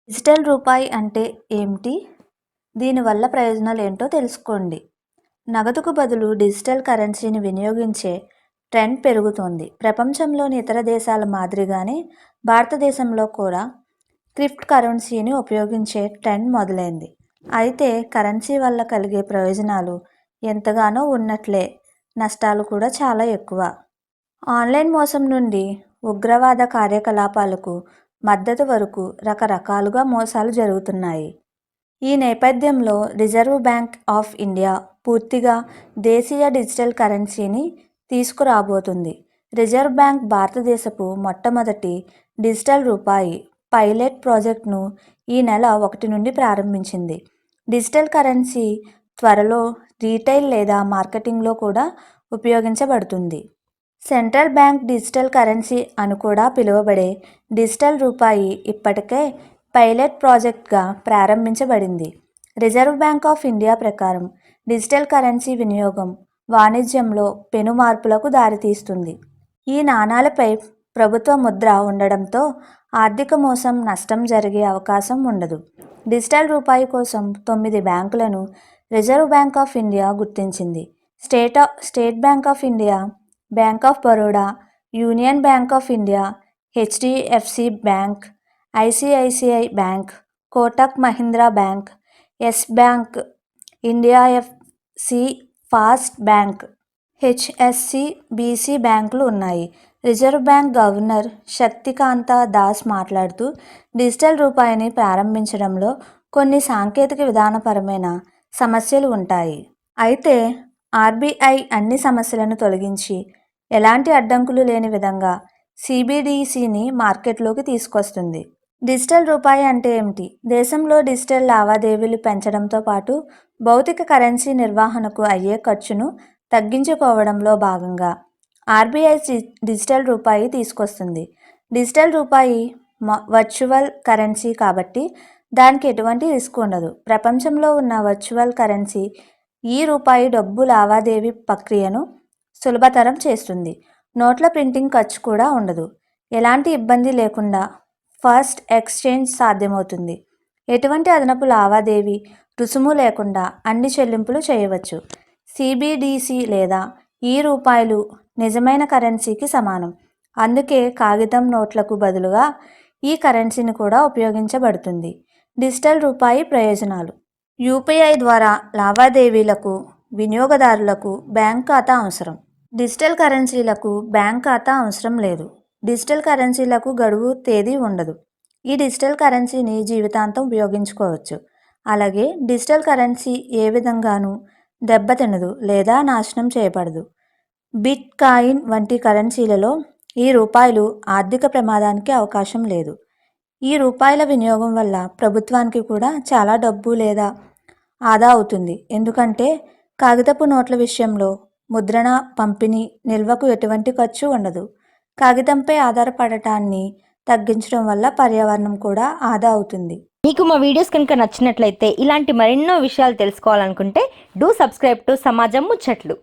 Digital రూపాయి అంటే ఏమిటి? దీనివల్ల ప్రయోజనాలు ఏంటో తెలుసుకోండి. నగదుకు బదులు డిజిటల్ కరెన్సీని వినియోగించే ట్రెండ్ పెరుగుతోంది. ప్రపంచంలోని ఇతర దేశాల మాదిరిగానే భారతదేశంలో కూడా క్రిప్ట్ కరెన్సీని ఉపయోగించే ట్రెండ్ మొదలైంది. అయితే కరెన్సీ వల్ల కలిగే ప్రయోజనాలు ఎంతగానో ఉన్నట్లే నష్టాలు కూడా చాలా ఎక్కువ. ఆన్లైన్ మోసం నుండి ఉగ్రవాద కార్యకలాపాలకు మద్దతు వరకు రకరకాలుగా మోసాలు జరుగుతున్నాయి. ఈ నేపథ్యంలో రిజర్వ్ బ్యాంక్ ఆఫ్ ఇండియా పూర్తిగా దేశీయ డిజిటల్ కరెన్సీని తీసుకురాబోతుంది. రిజర్వ్ బ్యాంక్ భారతదేశపు మొట్టమొదటి డిజిటల్ రూపాయి పైలట్ ప్రాజెక్ట్ను ఈ నెల 1 నుండి ప్రారంభించింది. డిజిటల్ కరెన్సీ త్వరలో రీటైల్ లేదా మార్కెటింగ్లో కూడా ఉపయోగించబడుతుంది. సెంట్రల్ బ్యాంక్ డిజిటల్ కరెన్సీ అని కూడా పిలువబడే డిజిటల్ రూపాయి ఇప్పటికే పైలట్ ప్రాజెక్ట్గా ప్రారంభించబడింది. రిజర్వ్ బ్యాంక్ ఆఫ్ ఇండియా ప్రకారం డిజిటల్ కరెన్సీ వినియోగం వాణిజ్యంలో పెను మార్పులకు దారితీస్తుంది. ఈ నాణాలపై ప్రభుత్వ ముద్ర ఉండడంతో ఆర్థిక మోసం, నష్టం జరిగే అవకాశం ఉండదు. డిజిటల్ రూపాయి కోసం 9 బ్యాంకులను రిజర్వ్ బ్యాంక్ ఆఫ్ ఇండియా గుర్తించింది. State Bank of India, Bank of Baroda, Union Bank of India, HDFC Bank, ICICI Bank, Kotak Mahindra Bank, Yes Bank, IDFC First Bank, HSBC బ్యాంకులు ఉన్నాయి. Reserve Bank governor Shaktikanta Das మాట్లాడుతూ డిజిటల్ రూపాయిని ప్రారంభించడంలో కొన్ని సాంకేతిక విధానపరమైన సమస్యలు ఉంటాయి. అయితే ఆర్బీఐ అన్ని సమస్యలను తొలగించి ఎలాంటి అడ్డంకులు లేని విధంగా సిబిడిసిని మార్కెట్లోకి తీసుకొస్తుంది. డిజిటల్ రూపాయి అంటే ఏమిటి? దేశంలో డిజిటల్ లావాదేవీలు పెంచడంతో పాటు భౌతిక కరెన్సీ నిర్వహణకు అయ్యే ఖర్చును తగ్గించుకోవడంలో భాగంగా ఆర్బీఐ డిజిటల్ రూపాయి తీసుకొస్తుంది. డిజిటల్ రూపాయి వర్చువల్ కరెన్సీ కాబట్టి దానికి ఎటువంటి రిస్క్ ఉండదు. ప్రపంచంలో ఉన్న వర్చువల్ కరెన్సీ ఈ రూపాయి డబ్బు లావాదేవీ ప్రక్రియను సులభతరం చేస్తుంది. నోట్ల ప్రింటింగ్ ఖర్చు కూడా ఉండదు. ఎలాంటి ఇబ్బంది లేకుండా ఫాస్ట్ ఎక్స్చేంజ్ సాధ్యమవుతుంది. ఎటువంటి అదనపు లావాదేవీ రుసుము లేకుండా అన్ని చెల్లింపులు చేయవచ్చు. సిబిడిసి లేదా ఈ రూపాయలు నిజమైన కరెన్సీకి సమానం. అందుకే కాగితం నోట్లకు బదులుగా ఈ కరెన్సీని కూడా ఉపయోగించబడుతుంది. డిజిటల్ రూపాయి ప్రయోజనాలు: యూపీఐ ద్వారా లావాదేవీలకు వినియోగదారులకు బ్యాంక్ ఖాతా అవసరం. డిజిటల్ కరెన్సీలకు బ్యాంక్ ఖాతా అవసరం లేదు. డిజిటల్ కరెన్సీలకు గడువు తేదీ ఉండదు. ఈ డిజిటల్ కరెన్సీని జీవితాంతం ఉపయోగించుకోవచ్చు. అలాగే డిజిటల్ కరెన్సీ ఏ విధంగానూ దెబ్బతినదు లేదా నాశనం చేయబడదు. బిట్ కాయిన్ వంటి కరెన్సీలలో ఈ రూపాయలు ఆర్థిక ప్రమాదానికి అవకాశం లేదు. ఈ రూపాయల వినియోగం వల్ల ప్రభుత్వానికి కూడా చాలా డబ్బు లేదా ఆదా అవుతుంది. ఎందుకంటే కాగితపు నోట్ల విషయంలో ముద్రణ, పంపిణీ, నిల్వకు ఎటువంటి ఖర్చు ఉండదు. కాగితంపై ఆధారపడటాన్ని తగ్గించడం వల్ల పర్యావరణం కూడా ఆదా అవుతుంది. మీకు మా వీడియోస్ కనుక నచ్చినట్లయితే ఇలాంటి మరెన్నో విషయాలు తెలుసుకోవాలనుకుంటే డూ సబ్స్క్రైబ్ టు సమాజం ముచ్చట్లు.